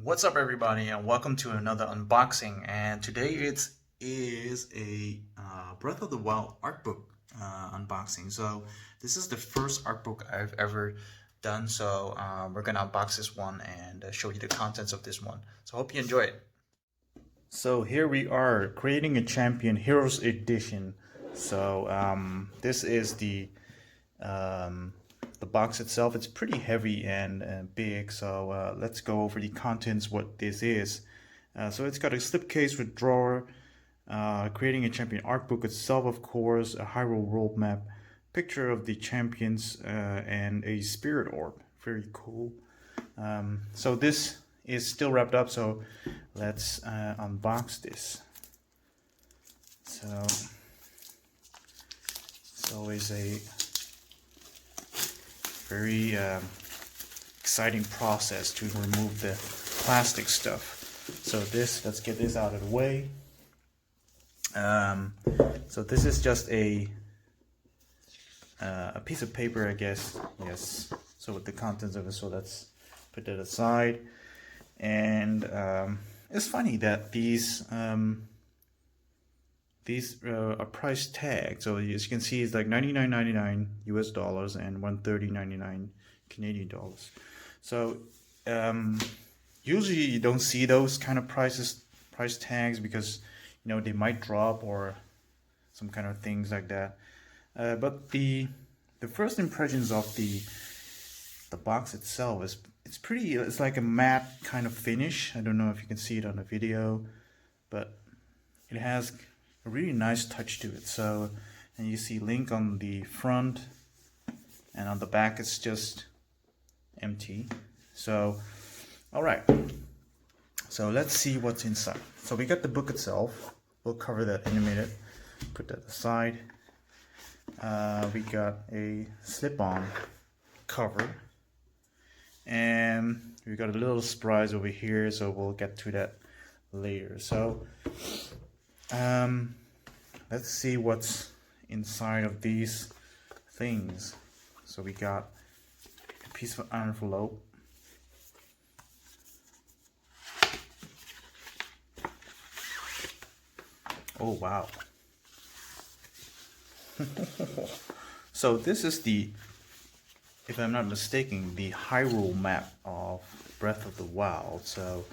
What's up, everybody, and welcome to another unboxing. And today it is a Breath of the Wild art book unboxing. So this is the first art book I've ever done. So we're gonna unbox this one and show you the contents of this one. So hope you enjoy it. So here we are creating a champion Heroes Edition. So this is um, the box itself. It's pretty heavy and big, so let's go over the contents, what this is. So it's got a slipcase with drawer, creating a champion art book itself, of course, a Hyrule roadmap, picture of the champions, and a spirit orb. Very cool. So this is still wrapped up, so let's unbox this. So it's always a very exciting process to remove the plastic stuff. So let's get this out of the way. So this is just a piece of paper, I guess. Yes. So with the contents of it. So let's put that aside. And it's funny that these are price tagged. So as you can see, it's like $99.99 US dollars and $130.99 Canadian dollars. So usually you don't see those kind of price tags because they might drop or some kind of things like that. But the first impressions of the box itself is it's like a matte kind of finish. I don't know if you can see it on the video, but it has a really nice touch to it. So, and you see Link on the front, and on the back it's just empty. So, all right. So let's see what's inside. So we got the book itself. We'll cover that in a minute. Put that aside. We got a slip-on cover, and we got a little surprise over here. So we'll get to that later. So let's see what's inside of these things. So we got a piece of envelope. Oh wow. So this is if I'm not mistaken, the Hyrule map of Breath of the Wild. So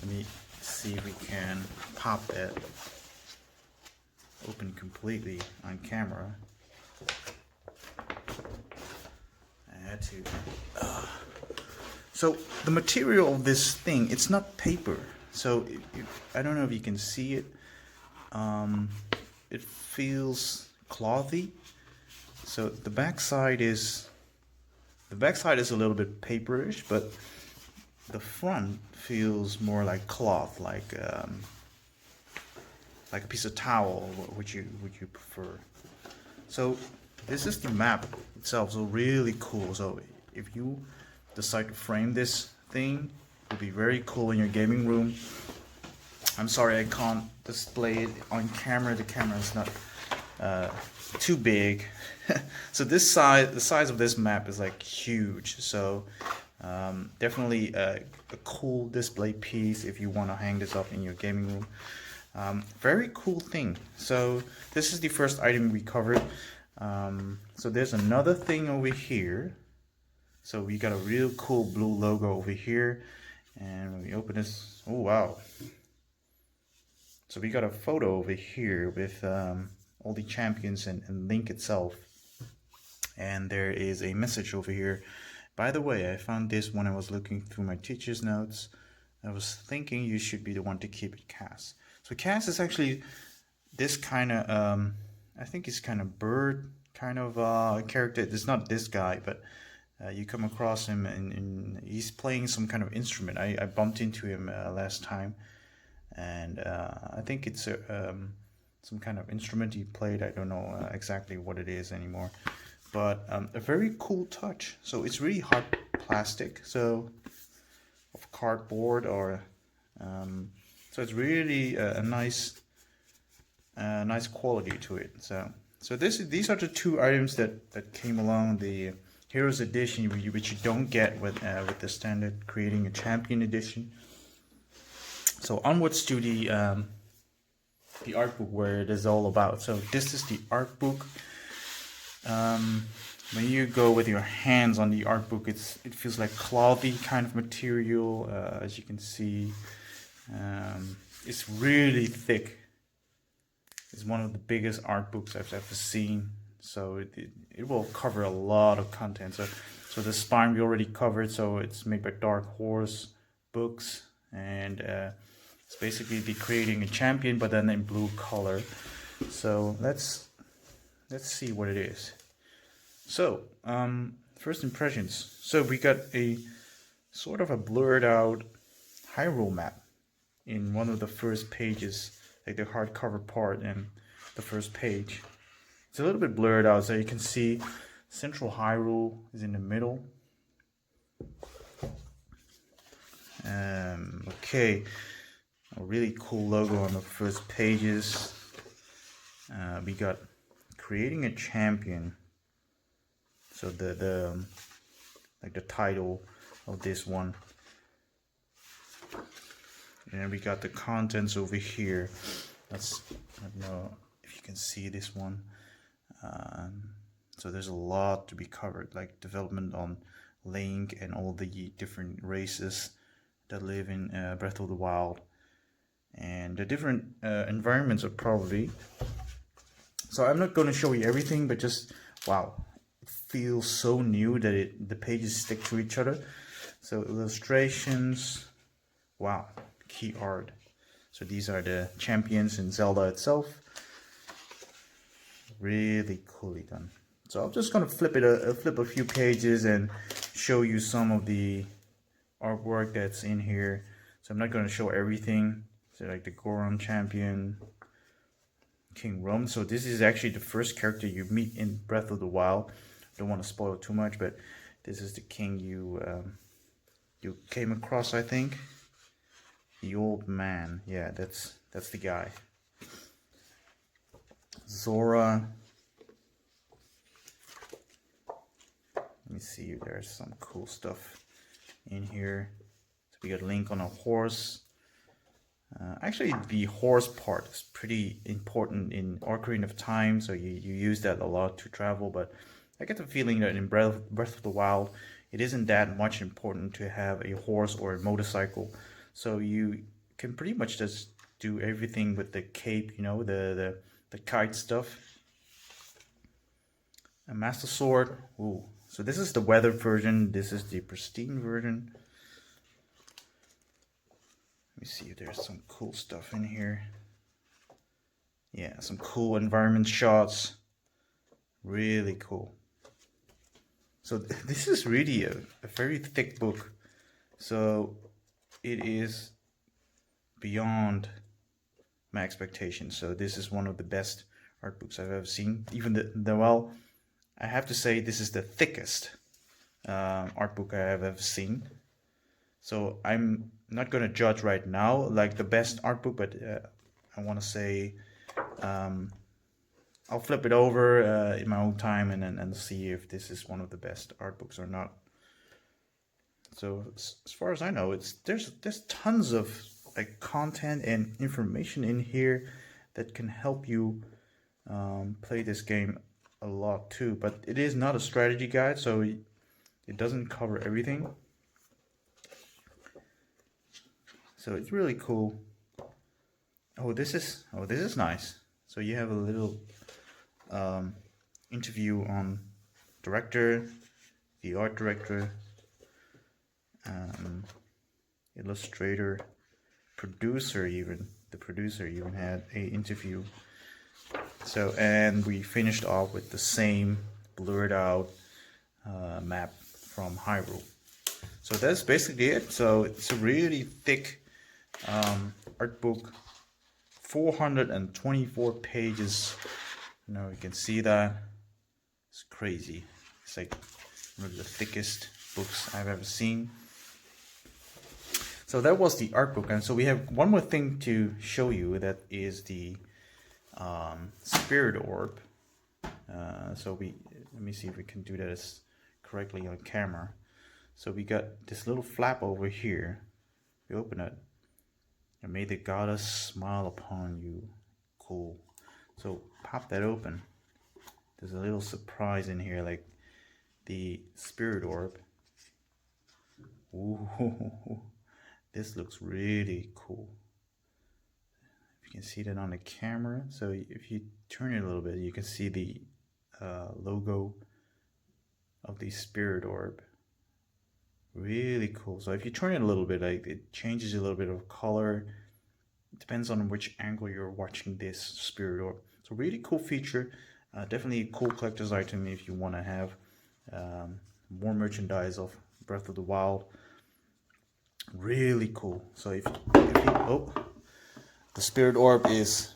let me see if we can pop that open completely on camera. I had to. So the material of this thing, it's not paper. So I don't know if you can see it. It feels clothy. So the backside is a little bit paperish, but the front feels more like cloth, like a piece of towel. Would you prefer? So this is the map itself. So really cool. So if you decide to frame this thing, it will be very cool in your gaming room. I'm sorry I can't display it on camera. The camera is not too big. So the size of this map is like huge. So definitely a cool display piece if you want to hang this up in your gaming room. Very cool thing. So this is the first item we covered. So there's another thing over here. So we got a real cool blue logo over here. And when we open this, oh wow. So we got a photo over here with all the champions and Link itself. And there is a message over here. By the way, I found this when I was looking through my teacher's notes. I was thinking you should be the one to keep it, Cass. So Cass is actually this kind of, I think he's kind of bird kind of character. It's not this guy, but you come across him and he's playing some kind of instrument. I bumped into him last time. And I think it's some kind of instrument he played. I don't know exactly what it is anymore, but a very cool touch. So it's really hard plastic, so of cardboard, or so it's really a nice quality to it. So these are the two items that came along the Heroes Edition, which you don't get with the standard Creating a Champion edition. So onwards to the art book, where it is all about. So this is the art book. When you go with your hands on the art book, it feels like clothy kind of material, as you can see. It's really thick. It's one of the biggest art books I've ever seen. So it will cover a lot of content. So the spine we already covered. So it's made by Dark Horse Books, and it's basically the creating a champion, but then in blue color. So let's see what it is. So first impressions. So we got a sort of a blurred out Hyrule map in one of the first pages, like the hardcover part and the first page. It's a little bit blurred out, so you can see Central Hyrule is in the middle. Okay, a really cool logo on the first pages. We got creating a champion. So the like the title of this one. And we got the contents over here. I don't know if you can see this one. So there's a lot to be covered, like development on Link and all the different races that live in Breath of the Wild, and the different environments are probably. So I'm not going to show you everything, but just wow, it feels so new that the pages stick to each other. So illustrations, wow, key art. So these are the champions in Zelda itself. Really coolly done. So I'm just gonna flip a few pages and show you some of the artwork that's in here. So I'm not gonna show everything. So like the Goron champion, King Rome. So this is actually the first character you meet in Breath of the Wild. Don't want to spoil too much, but this is the king you came across, I think. The old man. Yeah, that's the guy. Zora. Let me see if there's some cool stuff in here. So we got Link on a horse. Actually, the horse part is pretty important in Ocarina of Time, so you use that a lot to travel, but I get the feeling that in Breath of the Wild, it isn't that much important to have a horse or a motorcycle. So you can pretty much just do everything with the cape, you know, the kite stuff. A Master Sword. Ooh. So this is the weathered version. This is the pristine version. Let me see if there's some cool stuff in here. Yeah, some cool environment shots. Really cool. So this is really a very thick book. So it is beyond my expectations. So this is one of the best art books I've ever seen. Even well, I have to say this is the thickest art book I have ever seen. So I'm not going to judge right now like the best art book, but I want to say I'll flip it over in my own time and see if this is one of the best art books or not. So as far as I know, there's tons of like content and information in here that can help you play this game a lot too. But it is not a strategy guide, so it doesn't cover everything. So it's really cool. Oh, this is nice. So you have a little interview on director, the art director, illustrator, producer even. The producer even had a interview. So, and we finished off with the same blurred out map from Hyrule. So that's basically it. So it's a really thick art book, 424 pages. Now you can see that. It's crazy. It's like one of the thickest books I've ever seen. So that was the art book, and so we have one more thing to show you. That is the spirit orb. So let me see if we can do that correctly on camera. So we got this little flap over here. We open it. And may the goddess smile upon you. Cool. So pop that open. There's a little surprise in here, like the spirit orb. Ooh, this looks really cool. You can see that on the camera. So if you turn it a little bit, you can see the logo of the spirit orb. Really cool. So if you turn it a little bit, like it changes a little bit of color. It depends on which angle you're watching this spirit orb. So really cool feature. Definitely a cool collector's item if you want to have more merchandise of Breath of the Wild. Really cool. So if you oh, the spirit orb is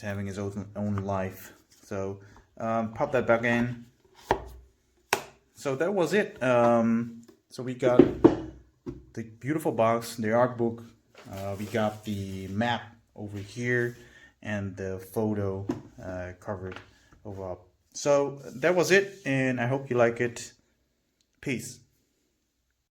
having his own life. So pop that back in. So that was it. So we got the beautiful box, the art book. We got the map over here and the photo covered over up. So that was it, and I hope you like it. Peace.